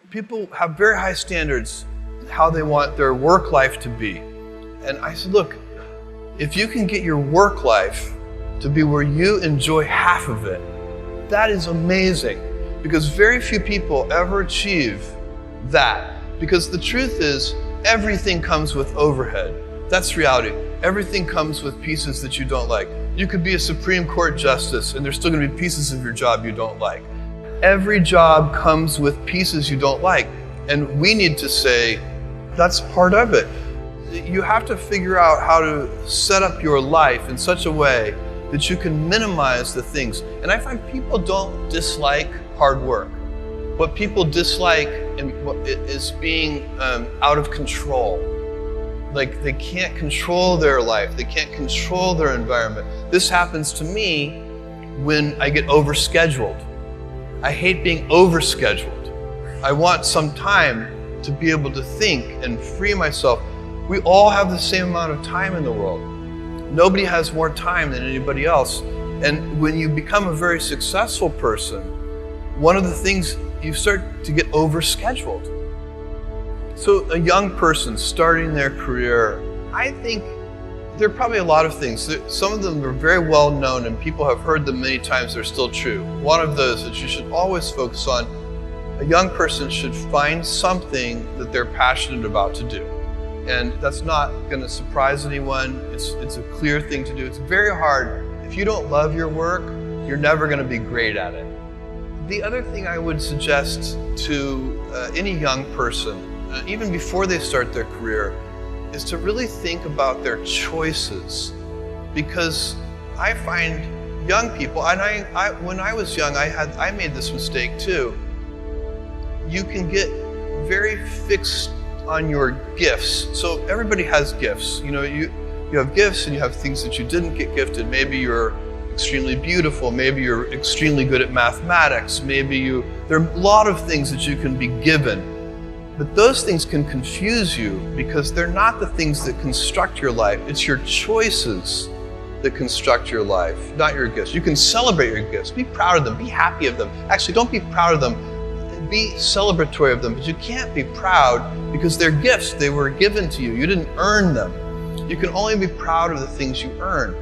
people have very high standards how they want their work life to be. And I said, look, if you can get your work life to be where you enjoy half of it, that is amazing, because very few people ever achieve that. Because the truth is, everything comes with overhead. That's reality. Everything comes with pieces that you don't like. You could be a Supreme Court justice and there's still going to be pieces of your job you don't like. Every job comes with pieces you don't like. And we need to say, that's part of it. You have to figure out how to set up your life in such a way that you can minimize the things. And I find people don't dislike hard work. What people dislike is being out of control. Like they can't control their life, they can't control their environment. This happens to me when I get overscheduled. I hate being overscheduled. I want some time to be able to think and free myself. We all have the same amount of time in the world. Nobody has more time than anybody else. And when you become a very successful person, one of the things, you start to get overscheduled. So a young person starting their career, I think there are probably a lot of things. Some of them are very well known and people have heard them many times, they're still true. One of those that you should always focus on, a young person should find something that they're passionate about to do. And that's not going to surprise anyone. It's a clear thing to do. It's very hard. If you don't love your work, you're never going to be great at it. The other thing I would suggest to any young person, even before they start their career, is to really think about their choices. Because I find young people, and when I was young, I made this mistake too. You can get very fixed on your gifts. So everybody has gifts. You know, you have gifts and you have things that you didn't get gifted. Maybe you're extremely beautiful, maybe you're extremely good at mathematics, there are a lot of things that you can be given. But those things can confuse you because they're not the things that construct your life. It's your choices that construct your life, not your gifts. You can celebrate your gifts, be proud of them, be happy of them. Actually, don't be proud of them, be celebratory of them, but you can't be proud because they're gifts. They were given to you. You didn't earn them. You can only be proud of the things you earn.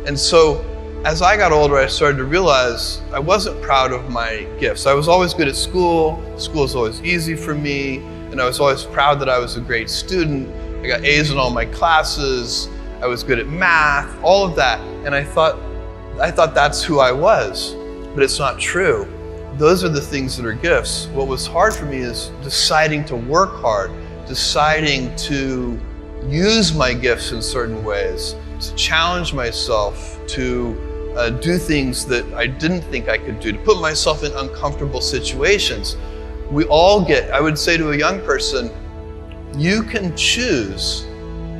And so, as I got older, I started to realize I wasn't proud of my gifts. I was always good at school. School was always easy for me. And I was always proud that I was a great student. I got A's in all my classes. I was good at math, all of that. And I thought that's who I was. But it's not true. Those are the things that are gifts. What was hard for me is deciding to work hard, deciding to use my gifts in certain ways, to challenge myself, to do things that I didn't think I could do, to put myself in uncomfortable situations. We all I would say to a young person, you can choose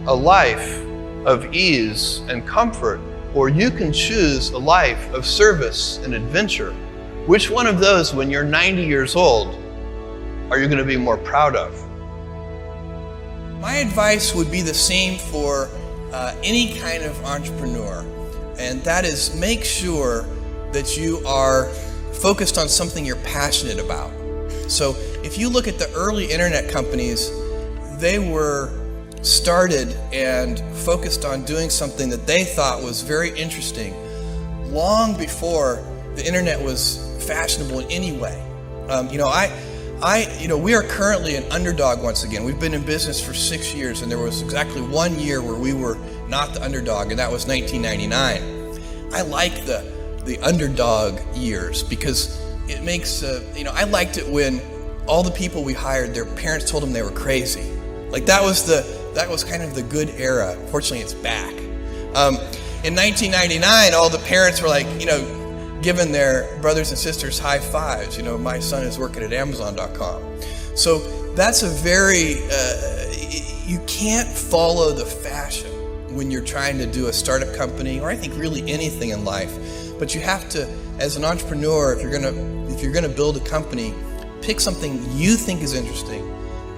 a life of ease and comfort, or you can choose a life of service and adventure. Which one of those, when you're 90 years old, are you going to be more proud of? My advice would be the same for any kind of entrepreneur, and that is make sure that you are focused on something you're passionate about. So if you look at the early internet companies, they were started and focused on doing something that they thought was very interesting long before the internet was fashionable in any way. We are currently an underdog once again. We've been in business for 6 years, and there was exactly 1 year where we were not the underdog, and that was 1999. I like the underdog years because it makes, I liked it when all the people we hired, their parents told them they were crazy. Like that was kind of the good era. Fortunately, it's back. In 1999, all the parents were like, giving their brothers and sisters high fives. My son is working at Amazon.com. So that's a very, you can't follow the fashion when you're trying to do a startup company, or I think really anything in life. But you have to, as an entrepreneur, if you're gonna build a company, pick something you think is interesting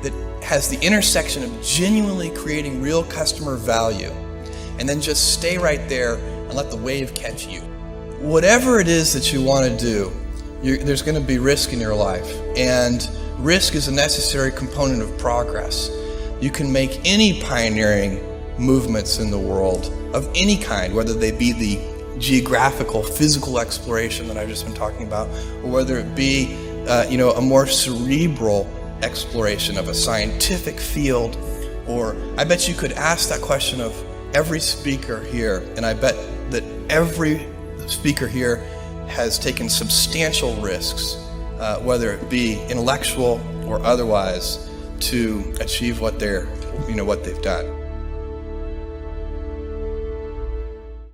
that has the intersection of genuinely creating real customer value, and then just stay right there and let the wave catch you. Whatever it is that you want to do, there's going to be risk in your life, and risk is a necessary component of progress. You can make any pioneering movements in the world of any kind, whether they be the geographical, physical exploration that I've just been talking about, or whether it be a more cerebral exploration of a scientific field. Or I bet you could ask that question of every speaker here, and I bet that every speaker here has taken substantial risks, whether it be intellectual or otherwise, to achieve what they've done.